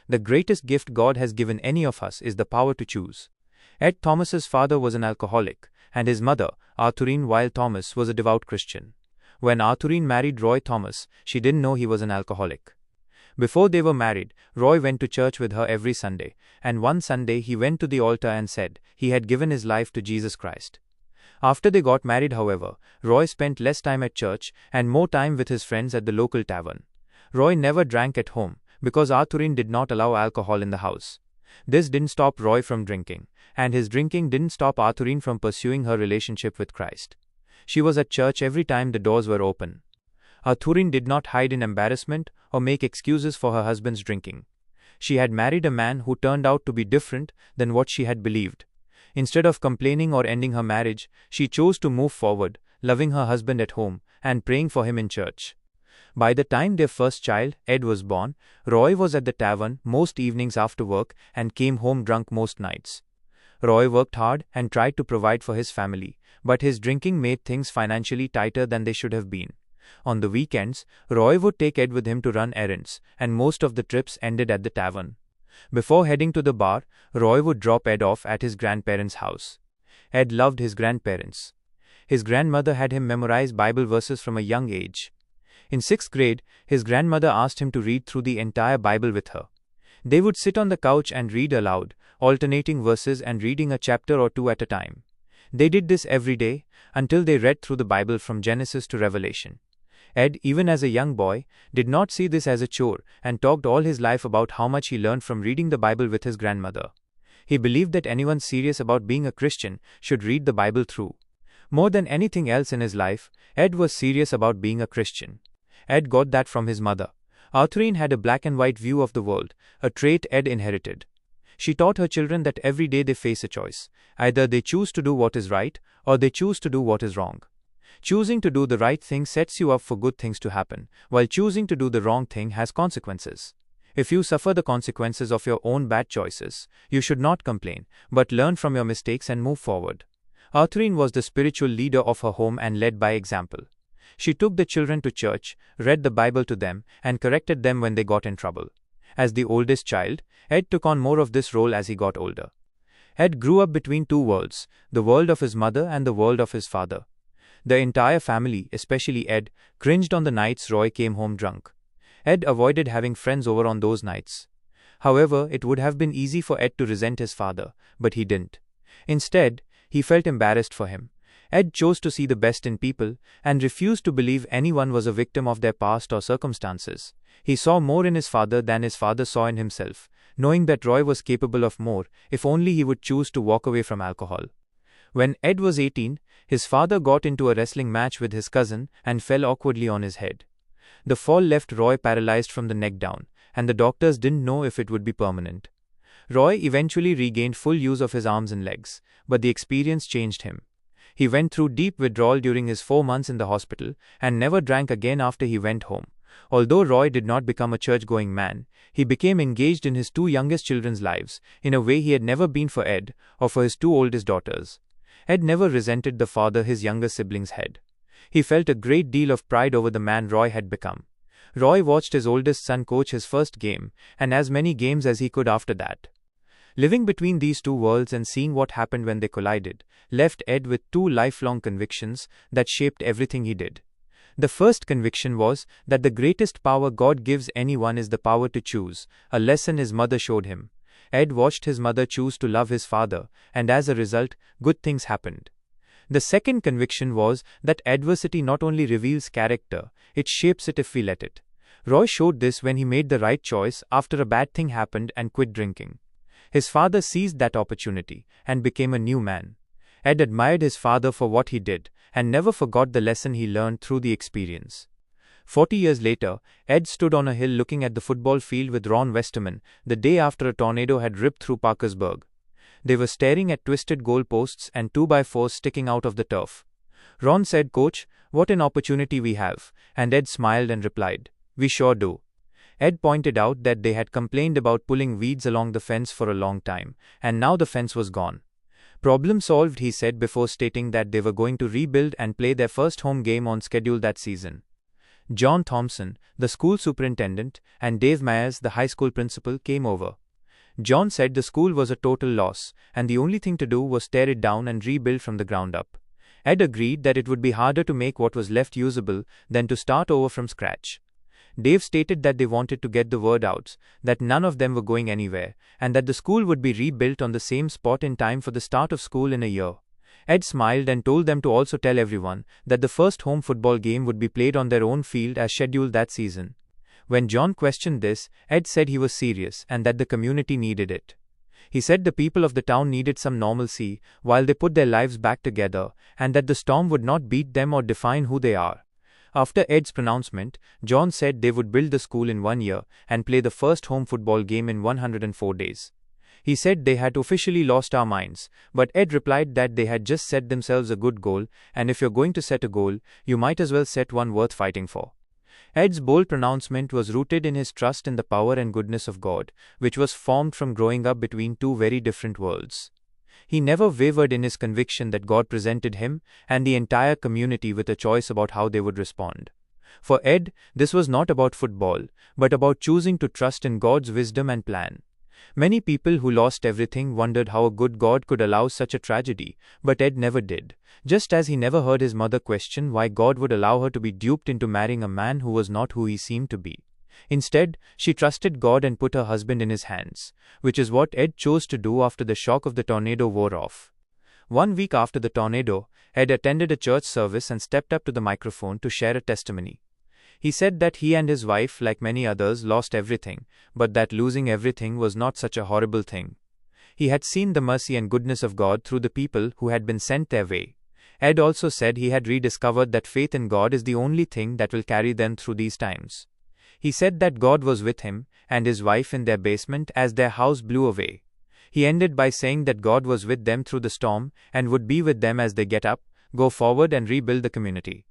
the greatest gift God has given any of us is the power to choose. Ed Thomas's father was an alcoholic, and his mother, Arthurine Weil Thomas, was a devout Christian. When Arthurine married Roy Thomas, she didn't know he was an alcoholic. Before they were married, Roy went to church with her every Sunday, and one Sunday he went to the altar and said he had given his life to Jesus Christ. After they got married, however, Roy spent less time at church and more time with his friends at the local tavern. Roy never drank at home, because Arthurine did not allow alcohol in the house. This didn't stop Roy from drinking, and his drinking didn't stop Arthurine from pursuing her relationship with Christ. She was at church every time the doors were open. Arthurine did not hide in embarrassment or make excuses for her husband's drinking. She had married a man who turned out to be different than what she had believed. Instead of complaining or ending her marriage, she chose to move forward, loving her husband at home and praying for him in church. By the time their first child, Ed, was born, Roy was at the tavern most evenings after work and came home drunk most nights. Roy worked hard and tried to provide for his family, but his drinking made things financially tighter than they should have been. On the weekends, Roy would take Ed with him to run errands, and most of the trips ended at the tavern. Before heading to the bar, Roy would drop Ed off at his grandparents' house. Ed loved his grandparents. His grandmother had him memorize Bible verses from a young age. In 6th grade, his grandmother asked him to read through the entire Bible with her. They would sit on the couch and read aloud, alternating verses and reading a chapter or two at a time. They did this every day, until they read through the Bible from Genesis to Revelation. Ed, even as a young boy, did not see this as a chore and talked all his life about how much he learned from reading the Bible with his grandmother. He believed that anyone serious about being a Christian should read the Bible through. More than anything else in his life, Ed was serious about being a Christian. Ed got that from his mother. Arthurine had a black and white view of the world, a trait Ed inherited. She taught her children that every day they face a choice. Either they choose to do what is right, or they choose to do what is wrong. Choosing to do the right thing sets you up for good things to happen, while choosing to do the wrong thing has consequences. If you suffer the consequences of your own bad choices, you should not complain, but learn from your mistakes and move forward. Arthurine was the spiritual leader of her home and led by example. She took the children to church, read the Bible to them, and corrected them when they got in trouble. As the oldest child, Ed took on more of this role as he got older. Ed grew up between two worlds, the world of his mother and the world of his father. The entire family, especially Ed, cringed on the nights Roy came home drunk. Ed avoided having friends over on those nights. However, it would have been easy for Ed to resent his father, but he didn't. Instead, he felt embarrassed for him. Ed chose to see the best in people and refused to believe anyone was a victim of their past or circumstances. He saw more in his father than his father saw in himself, knowing that Roy was capable of more if only he would choose to walk away from alcohol. When Ed was 18, his father got into a wrestling match with his cousin and fell awkwardly on his head. The fall left Roy paralyzed from the neck down, and the doctors didn't know if it would be permanent. Roy eventually regained full use of his arms and legs, but the experience changed him. He went through deep withdrawal during his 4 months in the hospital and never drank again after he went home. Although Roy did not become a church-going man, he became engaged in his 2 youngest children's lives in a way he had never been for Ed or for his 2 oldest daughters. Ed never resented the father his younger siblings had. He felt a great deal of pride over the man Roy had become. Roy watched his oldest son coach his first game and as many games as he could after that. Living between these two worlds and seeing what happened when they collided left Ed with 2 lifelong convictions that shaped everything he did. The first conviction was that the greatest power God gives anyone is the power to choose, a lesson his mother showed him. Ed watched his mother choose to love his father, and as a result, good things happened. The second conviction was that adversity not only reveals character, it shapes it if we let it. Roy showed this when he made the right choice after a bad thing happened and quit drinking. His father seized that opportunity and became a new man. Ed admired his father for what he did and never forgot the lesson he learned through the experience. 40 years later, Ed stood on a hill looking at the football field with Ron Westerman the day after a tornado had ripped through Parkersburg. They were staring at twisted goalposts and 2x4s sticking out of the turf. Ron said, "Coach, what an opportunity we have," and Ed smiled and replied, "We sure do." Ed pointed out that they had complained about pulling weeds along the fence for a long time, and now the fence was gone. Problem solved, he said before stating that they were going to rebuild and play their first home game on schedule that season. John Thompson, the school superintendent, and Dave Myers, the high school principal, came over. John said the school was a total loss, and the only thing to do was tear it down and rebuild from the ground up. Ed agreed that it would be harder to make what was left usable than to start over from scratch. Dave stated that they wanted to get the word out, that none of them were going anywhere, and that the school would be rebuilt on the same spot in time for the start of school in a year. Ed smiled and told them to also tell everyone that the first home football game would be played on their own field as scheduled that season. When John questioned this, Ed said he was serious and that the community needed it. He said the people of the town needed some normalcy while they put their lives back together, and that the storm would not beat them or define who they are. After Ed's pronouncement, John said they would build the school in 1 year and play the first home football game in 104 days. He said they had officially lost our minds, but Ed replied that they had just set themselves a good goal, and if you're going to set a goal, you might as well set one worth fighting for. Ed's bold pronouncement was rooted in his trust in the power and goodness of God, which was formed from growing up between two very different worlds. He never wavered in his conviction that God presented him and the entire community with a choice about how they would respond. For Ed, this was not about football, but about choosing to trust in God's wisdom and plan. Many people who lost everything wondered how a good God could allow such a tragedy, but Ed never did, just as he never heard his mother question why God would allow her to be duped into marrying a man who was not who he seemed to be. Instead, she trusted God and put her husband in his hands, which is what Ed chose to do after the shock of the tornado wore off. 1 week after the tornado, Ed attended a church service and stepped up to the microphone to share a testimony. He said that he and his wife, like many others, lost everything, but that losing everything was not such a horrible thing. He had seen the mercy and goodness of God through the people who had been sent their way. Ed also said he had rediscovered that faith in God is the only thing that will carry them through these times. He said that God was with him and his wife in their basement as their house blew away. He ended by saying that God was with them through the storm and would be with them as they get up, go forward and rebuild the community.